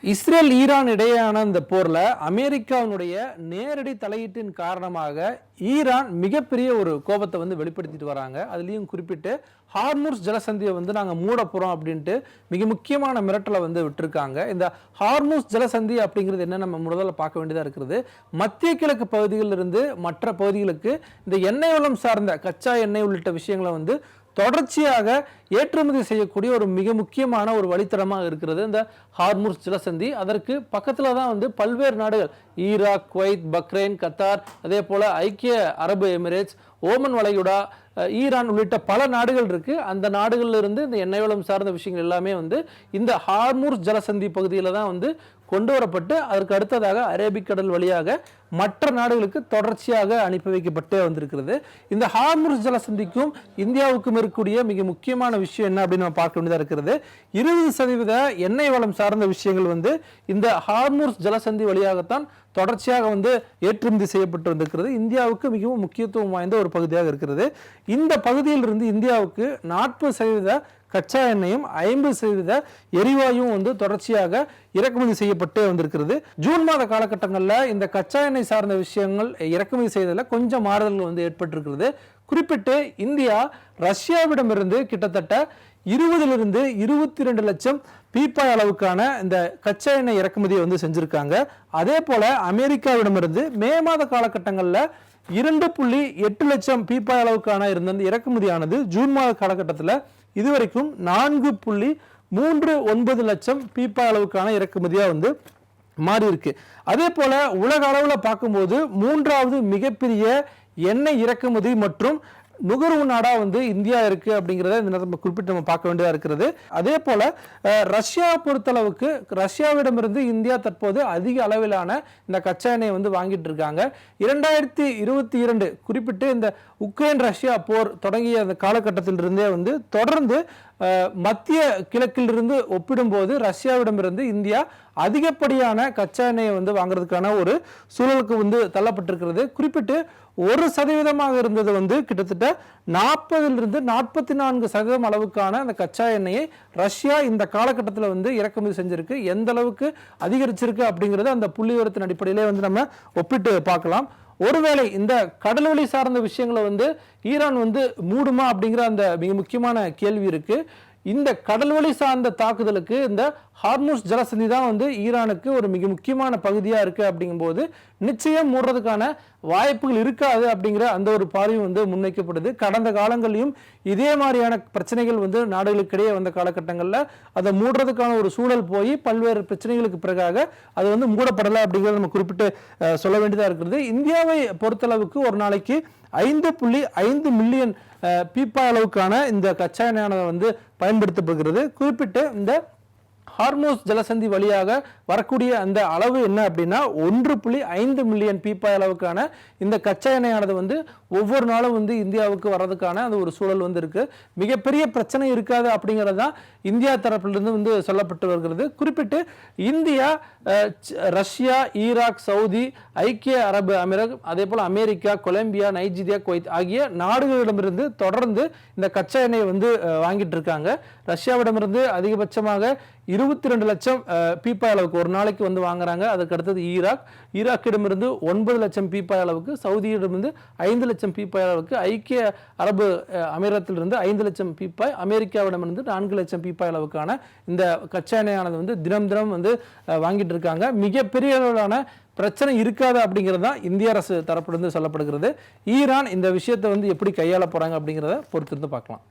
Israel Iran இடையேயான இந்த போர்ல அமெரிக்காவினுடைய நேரடி தலையீட்டின் காரணமாக ஈரான் மிகப்பெரிய ஒரு கோபத்தை வந்து வெளிப்படுத்திட்டு வராங்க. அதுலேயும் குறிப்பிட்டு ஹார்முஸ் ஜலசந்தியை வந்து நாங்கள் மூட போகிறோம் அப்படின்ட்டு மிக முக்கியமான மிரட்டலை வந்து விட்டுருக்காங்க. இந்த ஹார்முஸ் ஜலசந்தி அப்படிங்கிறது என்ன நம்ம முதல்ல பார்க்க வேண்டியதாக இருக்கிறது. மத்திய கிழக்கு பகுதிகளிலிருந்து மற்ற பகுதிகளுக்கு இந்த எண்ணெய் வளம் சார்ந்த கச்சா எண்ணெய் உள்ளிட்ட விஷயங்களை வந்து தொடர்ச்சியாக ஏற்றுமதி செய்யக்கூடிய ஒரு மிக முக்கியமான ஒரு வழித்தடமாக இருக்கிறது இந்த ஹார்முஸ் ஜலசந்தி. அதற்கு பக்கத்தில் தான் வந்து பல்வேறு நாடுகள் ஈராக், குவைத், பக்ரைன், கத்தார், அதே போல் ஐக்கிய அரபு எமிரேட்ஸ், ஓமன் வளைகுடா, ஈரான் உள்ளிட்ட பல நாடுகள் இருக்கு. அந்த நாடுகள்ல இருந்து இந்த எண்ணெய் வளம் சார்ந்த விஷயங்கள் எல்லாமே வந்து இந்த ஹார்முஸ் ஜலசந்தி பகுதியில் தான் வந்து கொண்டு வரப்பட்டு அதற்கு அடுத்ததாக அரேபிக்கடல் வழியாக மற்ற நாடுகளுக்கு தொடர்ச்சியாக அனுப்பி வைக்கப்பட்டே வந்திருக்கிறது. இந்த ஹார்முஸ் ஜலசந்திக்கும் இந்தியாவுக்கும் இருக்கக்கூடிய மிக முக்கியமான விஷயம் என்ன அப்படின்னு நம்ம பார்க்க வேண்டியதாக இருக்கிறது. 20% எண்ணெய் வளம் சார்ந்த விஷயங்கள் வந்து இந்த ஹார்முஸ் ஜலசந்தி வழியாகத்தான் தொடர்ச்சியாக வந்து ஏற்றுமதி செய்யப்பட்டு வந்திருக்கிறது. இந்தியாவுக்கு மிகவும் முக்கியத்துவம் வாய்ந்த ஒரு பகுதியாக இருக்கிறது. இந்த பகுதியில் இருந்து இந்தியாவுக்கு 40% கச்சா எண்ணெயும் 50% எரிவாயும் வந்து தொடர்ச்சியாக இறக்குமதி செய்யப்பட்டே வந்திருக்கிறது. ஜூன் மாத காலகட்டங்களில் இந்த கச்சா எண்ணெய் சார்ந்த விஷயங்கள் இறக்குமதி செய்ததில் கொஞ்சம் மாறுதல்கள் வந்து ஏற்பட்டிருக்கிறது. குறிப்பிட்டு இந்தியா ரஷ்யாவிடமிருந்து கிட்டத்தட்ட 20 to 22 லட்சம் பீப்பாய் அளவுக்கான இந்த கச்சா எண்ணெய் இறக்குமதியை வந்து செஞ்சிருக்காங்க. அதே போல அமெரிக்காவிடமிருந்து மே மாத காலகட்டங்களில் 2.8 லட்சம் பீப்பாய் அளவுக்கான இருந்த இறக்குமதியானது ஜூன் மாத காலகட்டத்தில் இதுவரைக்கும் 4.39 லட்சம் பீப்பாய் அளவுக்கான இறக்குமதியா வந்து மாறி இருக்கு. அதே போல உலக அளவில் பார்க்கும்போது 3வது மிகப்பெரிய எண்ணெய் இறக்குமதி மற்றும் நுகர்வு நாடா வந்து இந்தியா இருக்கு அப்படிங்கிறத இந்த நேரத்தில் குறிப்பிட்டு நம்ம பார்க்க வேண்டியதா இருக்கிறது. அதே போல ரஷ்யா பொறுத்தளவுக்கு ரஷ்யாவிடமிருந்து இந்தியா தற்போது அதிக அளவிலான இந்த கச்சா எண்ணெயை வந்து வாங்கிட்டு இருக்காங்க. 2022 குறிப்பிட்டு இந்த உக்ரைன் ரஷ்யா போர் தொடங்கிய அந்த காலகட்டத்திலிருந்தே வந்து தொடர்ந்து மத்திய கிழக்கிலிருந்து ஒப்பிடும்போது ரஷ்யாவிடமிருந்து இந்தியா அதிகப்படியான கச்சா எண்ணெயை வந்து வாங்குறதுக்கான ஒரு சூழலுக்கு வந்து தள்ளப்பட்டிருக்கிறது. குறிப்பிட்டு 1% இருந்தது வந்து கிட்டத்தட்ட 40 to 44% அளவுக்கான அந்த கச்சா எண்ணெயை ரஷ்யா இந்த காலகட்டத்தில் வந்து இறக்குமதி செஞ்சிருக்கு. எந்த அளவுக்கு அதிகரிச்சிருக்கு அப்படிங்கிறது அந்த புள்ளி விவரத்தின் அடிப்படையிலே வந்து நம்ம ஒப்பிட்டு பார்க்கலாம். ஒருவேளை இந்த கடல்வழி சார்ந்த விஷயங்களை வந்து ஈரான் வந்து மூடுமா அப்படிங்கிற அந்த மிக முக்கியமான கேள்வி இருக்கு. இந்த கடல்வழி சார்ந்த தாக்குதலுக்கு இந்த ஹார்முஸ் ஜலசந்தி தான் வந்து ஈரானுக்கு ஒரு மிக முக்கியமான பகுதியாக இருக்கு. அப்படிங்கும்போது நிச்சயம் மூடுறதுக்கான வாய்ப்புகள் இருக்காது அப்படிங்கிற அந்த ஒரு பார்வையும் வந்து முன்வைக்கப்படுது. கடந்த காலங்களிலும் இதே மாதிரியான பிரச்சனைகள் வந்து நாடுகளுக்கிடையே வந்த காலகட்டங்களில் அதை மூடுறதுக்கான ஒரு சூழல் போய் பல்வேறு பிரச்சனைகளுக்கு பிறகாக அது வந்து மூடப்படலை அப்படிங்கிறத நம்ம குறிப்பிட்டு சொல்ல வேண்டியதாக இருக்கிறது. இந்தியாவை பொறுத்தளவுக்கு ஒரு நாளைக்கு 5.5 மில்லியன் பீப்பாய் அளவுக்கான இந்த கச்சா எண்ணெயானதை வந்து பயன்படுத்தப்படுகிறது. குறிப்பிட்டு இந்த ஹார்முஸ் ஜலசந்தி வழியாக வரக்கூடிய அந்த அளவு என்ன அப்படின்னா 1.5 மில்லியன் பீப்பாய் அளவுக்கான இந்த கச்சா எண்ணெயானது வந்து ஒவ்வொரு நாளும் வந்து இந்தியாவுக்கு வர்றதுக்கான அந்த ஒரு சூழல் வந்து இருக்கு. மிகப்பெரிய பிரச்சனை இருக்காது அப்படிங்கிறது தான் இந்தியா தரப்பிலிருந்து வந்து சொல்லப்பட்டு வருகிறது. குறிப்பிட்டு இந்தியா, ரஷ்யா, ஈராக், சவுதி, ஐக்கிய அரபு அமீரகம், அதே போல் அமெரிக்கா, கொலம்பியா, நைஜீரியா, குவைத் ஆகிய நாடுகளிடமிருந்து தொடர்ந்து இந்த கச்சா எண்ணெயை வந்து வாங்கிட்டு இருக்காங்க. ரஷ்யாவிடமிருந்து அதிகபட்சமாக 22 லட்சம் பீப்பாய் அளவுக்கு ஒரு நாளைக்கு வந்து வாங்குறாங்க. அதுக்கு அடுத்தது ஈராக்கிடமிருந்து 9 லட்சம் பீப்பாய் அளவுக்கு, சவுதியிடமிருந்து 5 லட்சம் பீப்பாய் அளவுக்கு, ஐக்கிய அரபு அமீரகத்திலிருந்து 5 லட்சம் பீப்பாய், அமெரிக்காவிடமிருந்து 4 லட்சம் பீப்பாய் அளவுக்கான இந்த கச்சா எண்ணெயானது வந்து தினம் வந்து வாங்கிட்டு இருக்காங்க. மிகப்பெரிய அளவிலான பிரச்சனை இருக்காது அப்படிங்கிறது தான் இந்திய அரசு தரப்பிலிருந்து சொல்லப்படுகிறது. ஈரான் இந்த விஷயத்தை வந்து எப்படி கையாள போறாங்க அப்படிங்கிறத பொறுத்திருந்து பார்க்கலாம்.